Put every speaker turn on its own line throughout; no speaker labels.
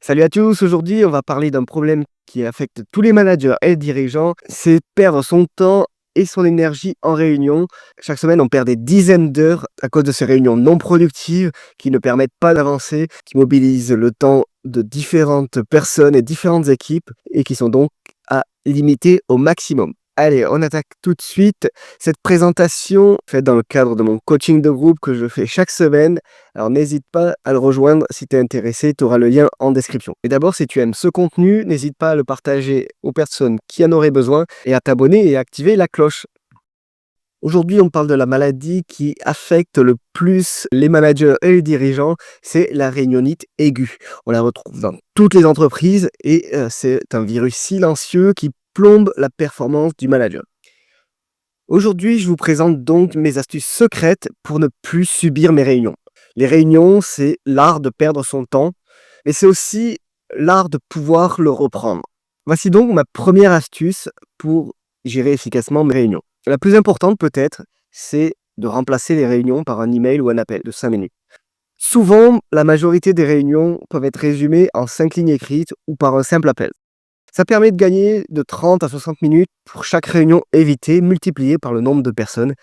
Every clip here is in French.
Salut à tous, aujourd'hui on va parler d'un problème qui affecte tous les managers et dirigeants, c'est perdre son temps et son énergie en réunion. Chaque semaine on perd des dizaines d'heures à cause de ces réunions non productives qui ne permettent pas d'avancer, qui mobilisent le temps de différentes personnes et différentes équipes et qui sont donc à limiter au maximum. Allez, on attaque tout de suite cette présentation faite dans le cadre de mon coaching de groupe que je fais chaque semaine. Alors n'hésite pas à le rejoindre si tu es intéressé, tu auras le lien en description. Et d'abord, si tu aimes ce contenu, n'hésite pas à le partager aux personnes qui en auraient besoin et à t'abonner et à activer la cloche. Aujourd'hui, on parle de la maladie qui affecte le plus les managers et les dirigeants, c'est la réunionite aiguë. On la retrouve dans toutes les entreprises et c'est un virus silencieux qui plombe la performance du manager. Aujourd'hui, je vous présente donc mes astuces secrètes pour ne plus subir mes réunions. Les réunions, c'est l'art de perdre son temps, mais c'est aussi l'art de pouvoir le reprendre. Voici donc ma première astuce pour gérer efficacement mes réunions. La plus importante peut-être, c'est de remplacer les réunions par un email ou un appel de 5 minutes. Souvent, la majorité des réunions peuvent être résumées en 5 lignes écrites ou par un simple appel. Ça permet de gagner de 30 à 60 minutes pour chaque réunion évitée, multipliée par le nombre de personnes.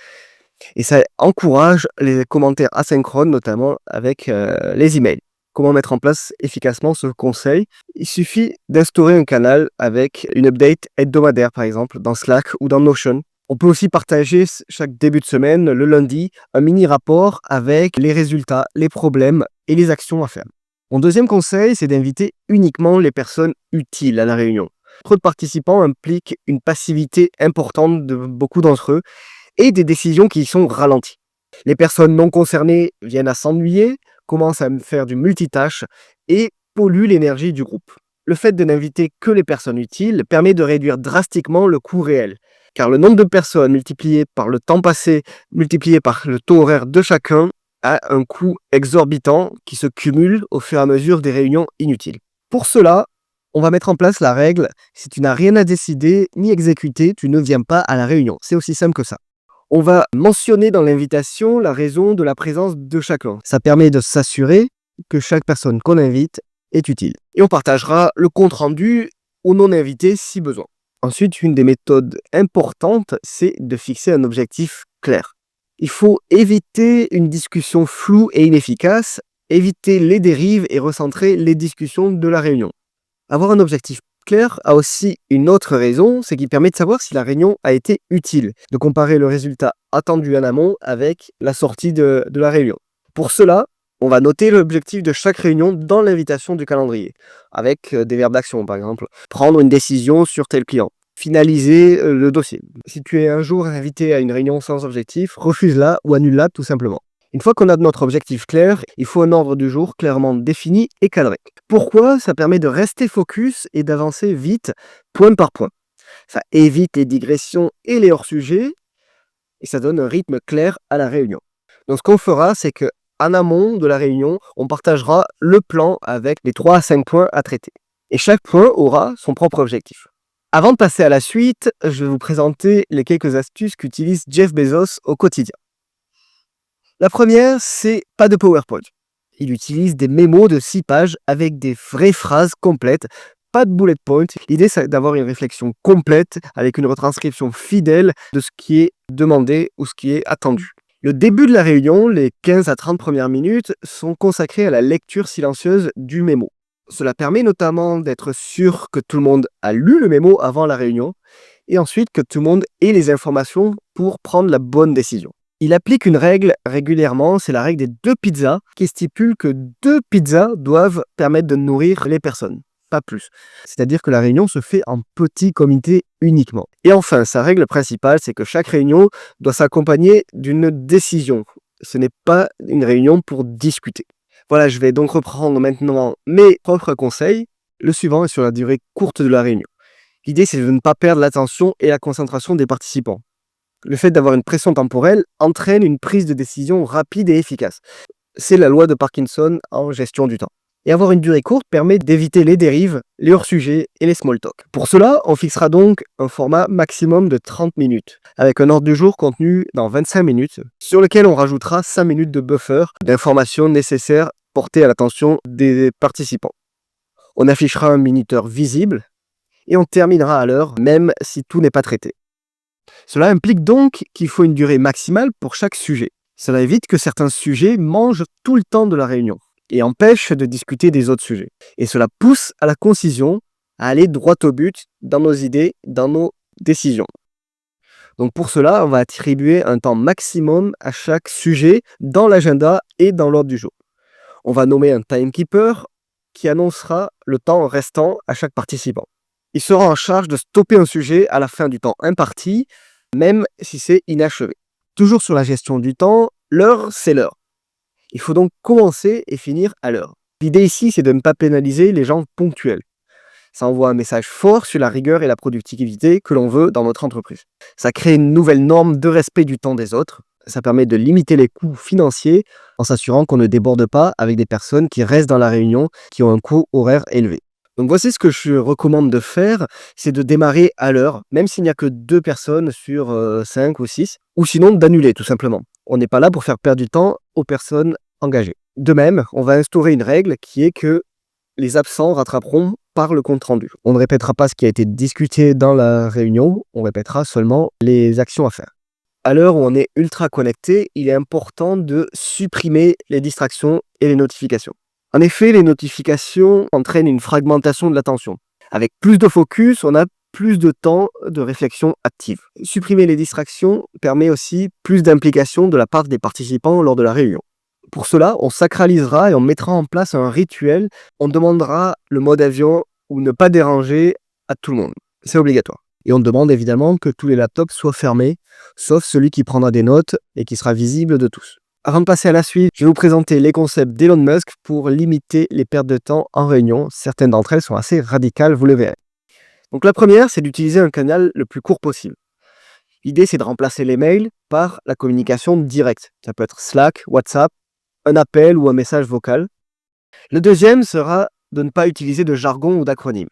Et ça encourage les commentaires asynchrones, notamment avec les emails. Comment mettre en place efficacement ce conseil? Il suffit d'instaurer un canal avec une update hebdomadaire, par exemple, dans Slack ou dans Notion. On peut aussi partager chaque début de semaine, le lundi, un mini rapport avec les résultats, les problèmes et les actions à faire. Mon deuxième conseil, c'est d'inviter uniquement les personnes utiles à la réunion. Trop de participants implique une passivité importante de beaucoup d'entre eux et des décisions qui y sont ralenties. Les personnes non concernées viennent à s'ennuyer, commencent à faire du multitâche et polluent l'énergie du groupe. Le fait de n'inviter que les personnes utiles permet de réduire drastiquement le coût réel, car le nombre de personnes multiplié par le temps passé, multiplié par le taux horaire de chacun, a un coût exorbitant qui se cumule au fur et à mesure des réunions inutiles. Pour cela, on va mettre en place la règle, si tu n'as rien à décider ni exécuter, tu ne viens pas à la réunion. C'est aussi simple que ça. On va mentionner dans l'invitation la raison de la présence de chacun. Ça permet de s'assurer que chaque personne qu'on invite est utile. Et on partagera le compte-rendu aux non-invités si besoin. Ensuite, une des méthodes importantes, c'est de fixer un objectif clair. Il faut éviter une discussion floue et inefficace, éviter les dérives et recentrer les discussions de la réunion. Avoir un objectif clair a aussi une autre raison, c'est qu'il permet de savoir si la réunion a été utile, de comparer le résultat attendu en amont avec la sortie de la réunion. Pour cela, on va noter l'objectif de chaque réunion dans l'invitation du calendrier, avec des verbes d'action par exemple. Prendre une décision sur tel client. Finaliser le dossier. Si tu es un jour invité à une réunion sans objectif, refuse-la ou annule-la tout simplement. Une fois qu'on a notre objectif clair, il faut un ordre du jour clairement défini et cadré. Pourquoi? Ça permet de rester focus et d'avancer vite, point par point. Ça évite les digressions et les hors-sujets et ça donne un rythme clair à la réunion. Donc ce qu'on fera, c'est que en amont de la réunion, on partagera le plan avec les 3 à 5 points à traiter. Et chaque point aura son propre objectif. Avant de passer à la suite, je vais vous présenter les quelques astuces qu'utilise Jeff Bezos au quotidien. La première, c'est pas de PowerPoint. Il utilise des mémos de 6 pages avec des vraies phrases complètes, pas de bullet point. L'idée, c'est d'avoir une réflexion complète avec une retranscription fidèle de ce qui est demandé ou ce qui est attendu. Le début de la réunion, les 15 à 30 premières minutes, sont consacrées à la lecture silencieuse du mémo. Cela permet notamment d'être sûr que tout le monde a lu le mémo avant la réunion et ensuite que tout le monde ait les informations pour prendre la bonne décision. Il applique une règle régulièrement, c'est la règle des 2 pizzas qui stipule que 2 pizzas doivent permettre de nourrir les personnes, pas plus. C'est-à-dire que la réunion se fait en petit comité uniquement. Et enfin, sa règle principale, c'est que chaque réunion doit s'accompagner d'une décision. Ce n'est pas une réunion pour discuter. Voilà, je vais donc reprendre maintenant mes propres conseils. Le suivant est sur la durée courte de la réunion. L'idée, c'est de ne pas perdre l'attention et la concentration des participants. Le fait d'avoir une pression temporelle entraîne une prise de décision rapide et efficace. C'est la loi de Parkinson en gestion du temps. Et avoir une durée courte permet d'éviter les dérives, les hors-sujets et les small talk. Pour cela, on fixera donc un format maximum de 30 minutes, avec un ordre du jour contenu dans 25 minutes, sur lequel on rajoutera 5 minutes de buffer d'informations nécessaires portées à l'attention des participants. On affichera un minuteur visible et on terminera à l'heure, même si tout n'est pas traité. Cela implique donc qu'il faut une durée maximale pour chaque sujet. Cela évite que certains sujets mangent tout le temps de la réunion et empêche de discuter des autres sujets. Et cela pousse à la concision, à aller droit au but dans nos idées, dans nos décisions. Donc pour cela, on va attribuer un temps maximum à chaque sujet dans l'agenda et dans l'ordre du jour. On va nommer un timekeeper qui annoncera le temps restant à chaque participant. Il sera en charge de stopper un sujet à la fin du temps imparti, même si c'est inachevé. Toujours sur la gestion du temps, l'heure, c'est l'heure. Il faut donc commencer et finir à l'heure. L'idée ici, c'est de ne pas pénaliser les gens ponctuels. Ça envoie un message fort sur la rigueur et la productivité que l'on veut dans notre entreprise. Ça crée une nouvelle norme de respect du temps des autres. Ça permet de limiter les coûts financiers en s'assurant qu'on ne déborde pas avec des personnes qui restent dans la réunion, qui ont un coût horaire élevé. Donc voici ce que je recommande de faire, c'est de démarrer à l'heure, même s'il n'y a que 2 personnes sur 5 ou 6, ou sinon d'annuler tout simplement. On n'est pas là pour faire perdre du temps aux personnes engagées. De même, on va instaurer une règle qui est que les absents rattraperont par le compte-rendu. On ne répétera pas ce qui a été discuté dans la réunion, on répétera seulement les actions à faire. À l'heure où on est ultra connecté, il est important de supprimer les distractions et les notifications. En effet, les notifications entraînent une fragmentation de l'attention. Avec plus de focus, on a plus de temps de réflexion active. Supprimer les distractions permet aussi plus d'implication de la part des participants lors de la réunion. Pour cela, on sacralisera et on mettra en place un rituel. On demandera le mode avion ou ne pas déranger à tout le monde. C'est obligatoire. Et on demande évidemment que tous les laptops soient fermés, sauf celui qui prendra des notes et qui sera visible de tous. Avant de passer à la suite, je vais vous présenter les concepts d'Elon Musk pour limiter les pertes de temps en réunion. Certaines d'entre elles sont assez radicales, vous le verrez. Donc la première, c'est d'utiliser un canal le plus court possible. L'idée, c'est de remplacer les mails par la communication directe. Ça peut être Slack, WhatsApp, un appel ou un message vocal. Le deuxième sera de ne pas utiliser de jargon ou d'acronyme.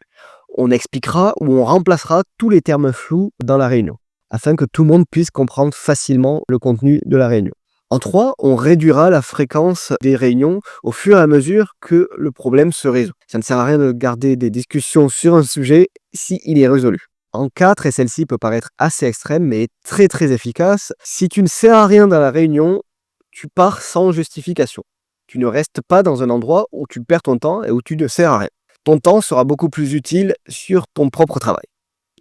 On expliquera ou on remplacera tous les termes flous dans la réunion, afin que tout le monde puisse comprendre facilement le contenu de la réunion. En 3, on réduira la fréquence des réunions au fur et à mesure que le problème se résout. Ça ne sert à rien de garder des discussions sur un sujet s'il est résolu. En 4, et celle-ci peut paraître assez extrême, mais très très efficace, si tu ne sers à rien dans la réunion, tu pars sans justification. Tu ne restes pas dans un endroit où tu perds ton temps et où tu ne sers à rien. Ton temps sera beaucoup plus utile sur ton propre travail.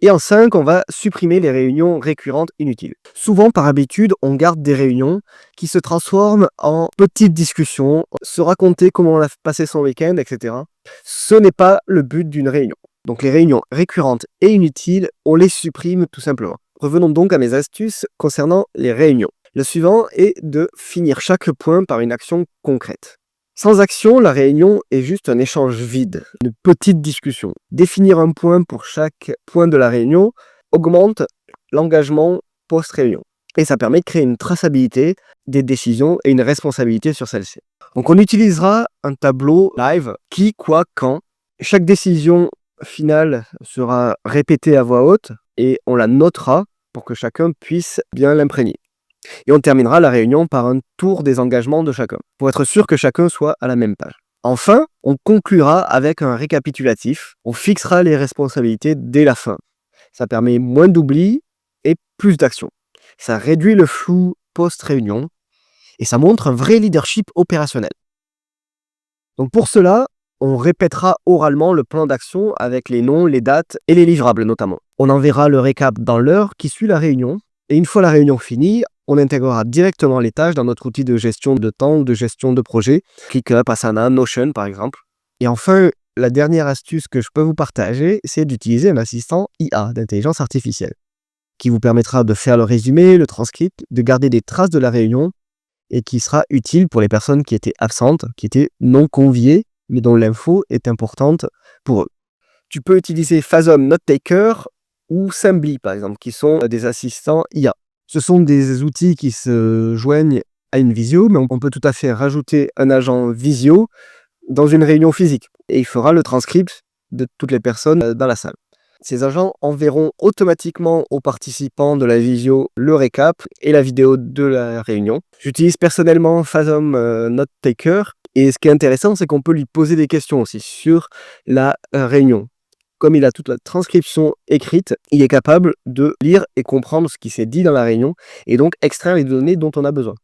Et en 5, on va supprimer les réunions récurrentes inutiles. Souvent, par habitude, on garde des réunions qui se transforment en petites discussions, se raconter comment on a passé son week-end, etc. Ce n'est pas le but d'une réunion. Donc les réunions récurrentes et inutiles, on les supprime tout simplement. Revenons donc à mes astuces concernant les réunions. Le suivant est de finir chaque point par une action concrète. Sans action, la réunion est juste un échange vide, une petite discussion. Définir un point pour chaque point de la réunion augmente l'engagement post-réunion. Et ça permet de créer une traçabilité des décisions et une responsabilité sur celles-ci. Donc on utilisera un tableau live, qui, quoi, quand. Chaque décision finale sera répétée à voix haute et on la notera pour que chacun puisse bien l'imprégner. Et on terminera la réunion par un tour des engagements de chacun, pour être sûr que chacun soit à la même page. Enfin, on conclura avec un récapitulatif. On fixera les responsabilités dès la fin. Ça permet moins d'oubli et plus d'action. Ça réduit le flou post-réunion et ça montre un vrai leadership opérationnel. Donc pour cela, on répétera oralement le plan d'action avec les noms, les dates et les livrables notamment. On enverra le récap dans l'heure qui suit la réunion. Et une fois la réunion finie, on intégrera directement les tâches dans notre outil de gestion de temps ou de gestion de projet, ClickUp, Asana, Notion par exemple. Et enfin, la dernière astuce que je peux vous partager, c'est d'utiliser un assistant IA, d'intelligence artificielle, qui vous permettra de faire le résumé, le transcript, de garder des traces de la réunion et qui sera utile pour les personnes qui étaient absentes, qui étaient non conviées, mais dont l'info est importante pour eux. Tu peux utiliser Phasm NoteTaker ou Sambly par exemple, qui sont des assistants IA. Ce sont des outils qui se joignent à une visio, mais on peut tout à fait rajouter un agent visio dans une réunion physique. Et il fera le transcript de toutes les personnes dans la salle. Ces agents enverront automatiquement aux participants de la visio le récap et la vidéo de la réunion. J'utilise personnellement Phasm NoteTaker Et ce qui est intéressant, c'est qu'on peut lui poser des questions aussi sur la réunion. Comme il a toute la transcription écrite, il est capable de lire et comprendre ce qui s'est dit dans la réunion et donc extraire les données dont on a besoin.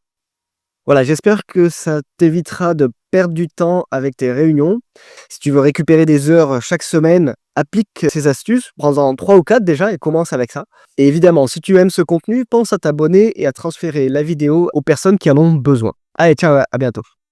Voilà, j'espère que ça t'évitera de perdre du temps avec tes réunions. Si tu veux récupérer des heures chaque semaine, applique ces astuces, prends-en 3 ou 4 déjà et commence avec ça. Et évidemment, si tu aimes ce contenu, pense à t'abonner et à transférer la vidéo aux personnes qui en ont besoin. Allez, ciao, à bientôt.